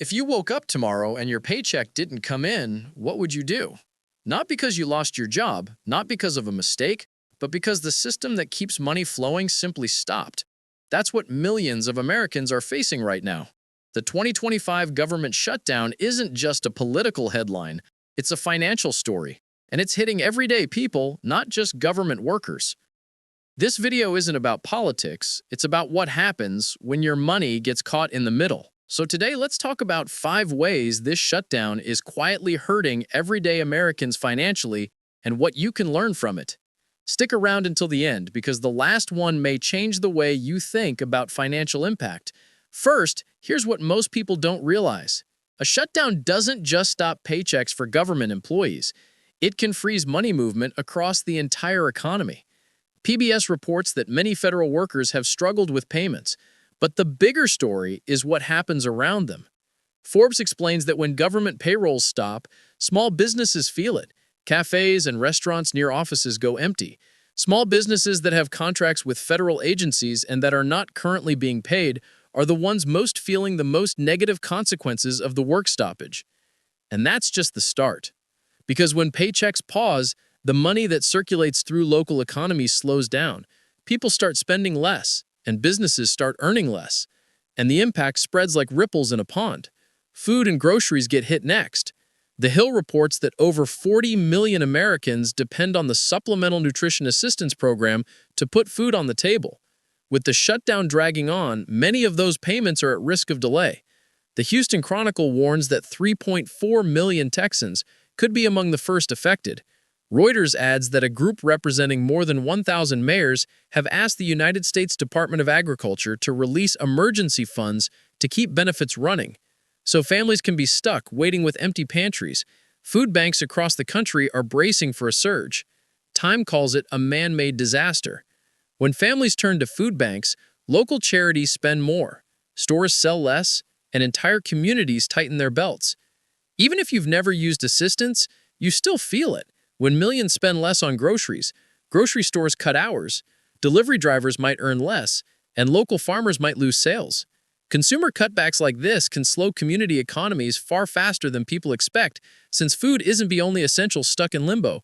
If you woke up tomorrow and your paycheck didn't come in, what would you do? Not because you lost your job, not because of a mistake, but because the system that keeps money flowing simply stopped. That's what millions of Americans are facing right now. The 2025 government shutdown isn't just a political headline, it's a financial story, and it's hitting everyday people, not just government workers. This video isn't about politics, it's about what happens when your money gets caught in the middle. So today, let's talk about 5 ways this shutdown is quietly hurting everyday Americans financially and what you can learn from it. Stick around until the end because the last one may change the way you think about financial impact. First, here's what most people don't realize. A shutdown doesn't just stop paychecks for government employees. It can freeze money movement across the entire economy. PBS reports that many federal workers have struggled with payments, but the bigger story is what happens around them. Forbes explains that when government payrolls stop, small businesses feel it. Cafes and restaurants near offices go empty. Small businesses that have contracts with federal agencies and that are not currently being paid are the ones most feeling the most negative consequences of the work stoppage. And that's just the start. Because when paychecks pause, the money that circulates through local economies slows down. People start spending less, and businesses start earning less. And the impact spreads like ripples in a pond. Food and groceries get hit next. The Hill reports that over 40 million Americans depend on the Supplemental Nutrition Assistance Program to put food on the table. With the shutdown dragging on, many of those payments are at risk of delay. The Houston Chronicle warns that 3.4 million Texans could be among the first affected. Reuters adds that a group representing more than 1,000 mayors have asked the United States Department of Agriculture to release emergency funds to keep benefits running, so families can be stuck waiting with empty pantries. Food banks across the country are bracing for a surge. Time calls it a man-made disaster. When families turn to food banks, local charities spend more, stores sell less, and entire communities tighten their belts. Even if you've never used assistance, you still feel it. When millions spend less on groceries, grocery stores cut hours, delivery drivers might earn less, and local farmers might lose sales. Consumer cutbacks like this can slow community economies far faster than people expect, since food isn't the only essential stuck in limbo.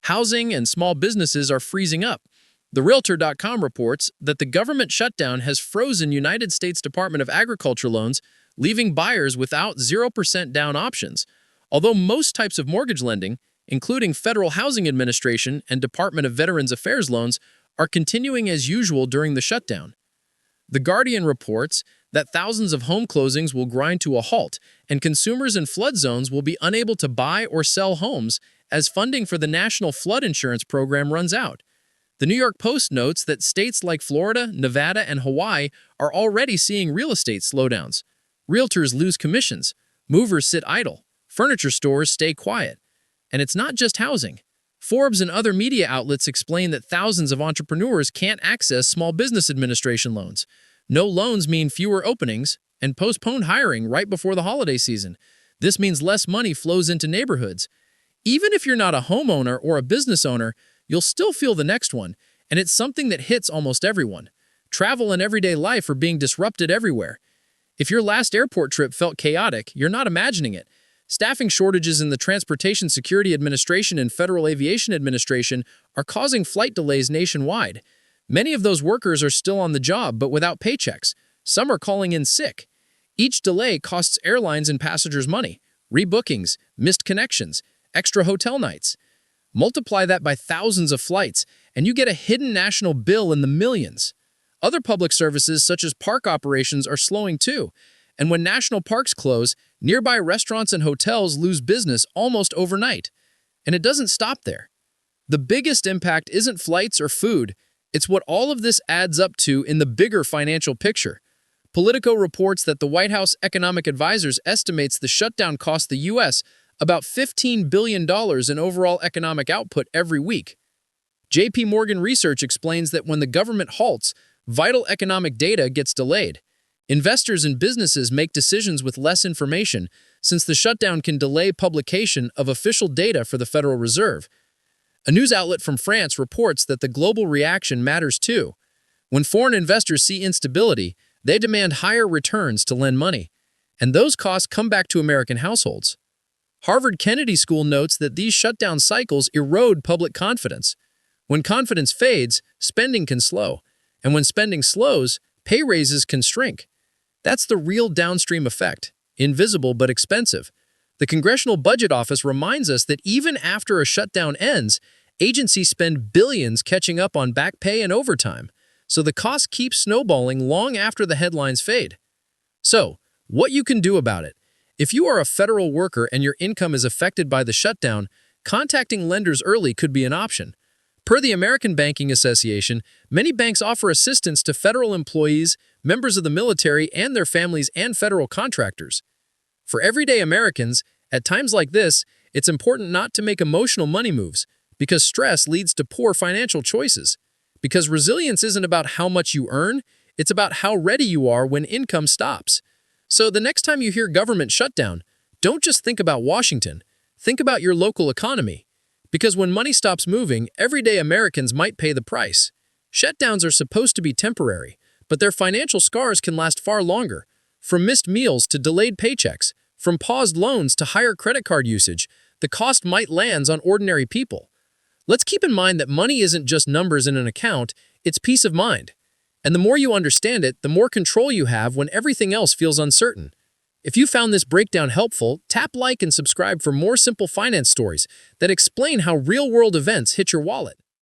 Housing and small businesses are freezing up. The Realtor.com reports that the government shutdown has frozen United States Department of Agriculture loans, leaving buyers without 0% down options. Although most types of mortgage lending, including Federal Housing Administration and Department of Veterans Affairs loans, are continuing as usual during the shutdown. The Guardian reports that thousands of home closings will grind to a halt, and consumers in flood zones will be unable to buy or sell homes as funding for the National Flood Insurance Program runs out. The New York Post notes that states like Florida, Nevada, and Hawaii are already seeing real estate slowdowns. Realtors lose commissions, movers sit idle, furniture stores stay quiet. And it's not just housing. Forbes and other media outlets explain that thousands of entrepreneurs can't access Small Business Administration loans. No loans mean fewer openings and postponed hiring right before the holiday season. This means less money flows into neighborhoods. Even if you're not a homeowner or a business owner, you'll still feel the next one, and it's something that hits almost everyone. Travel and everyday life are being disrupted everywhere. If your last airport trip felt chaotic, you're not imagining it. Staffing shortages in the Transportation Security Administration and Federal Aviation Administration are causing flight delays nationwide. Many of those workers are still on the job but without paychecks. Some are calling in sick. Each delay costs airlines and passengers money, rebookings, missed connections, extra hotel nights. Multiply that by thousands of flights, and you get a hidden national bill in the millions. Other public services, such as park operations, are slowing too. And when national parks close, nearby restaurants and hotels lose business almost overnight. And it doesn't stop there. The biggest impact isn't flights or food. It's what all of this adds up to in the bigger financial picture. Politico reports that the White House Economic Advisors estimates the shutdown cost the U.S. about $15 billion in overall economic output every week. J.P. Morgan Research explains that when the government halts, vital economic data gets delayed. Investors and businesses make decisions with less information, since the shutdown can delay publication of official data for the Federal Reserve. A news outlet from France reports that the global reaction matters too. When foreign investors see instability, they demand higher returns to lend money. and those costs come back to American households. Harvard Kennedy School notes that these shutdown cycles erode public confidence. When confidence fades, spending can slow, and when spending slows, pay raises can shrink. That's the real downstream effect, invisible but expensive. The Congressional Budget Office reminds us that even after a shutdown ends, agencies spend billions catching up on back pay and overtime, so the cost keeps snowballing long after the headlines fade. So, what you can do about it? If you are a federal worker and your income is affected by the shutdown, contacting lenders early could be an option. Per the American Banking Association, many banks offer assistance to federal employees, members of the military, and their families and federal contractors. For everyday Americans, at times like this, it's important not to make emotional money moves, because stress leads to poor financial choices. Because resilience isn't about how much you earn, it's about how ready you are when income stops. So the next time you hear government shutdown, don't just think about Washington. Think about your local economy. Because when money stops moving, everyday Americans might pay the price. Shutdowns are supposed to be temporary, but their financial scars can last far longer. From missed meals to delayed paychecks, from paused loans to higher credit card usage, the cost might land on ordinary people. Let's keep in mind that money isn't just numbers in an account, it's peace of mind. And the more you understand it, the more control you have when everything else feels uncertain. If you found this breakdown helpful, tap like and subscribe for more simple finance stories that explain how real-world events hit your wallet.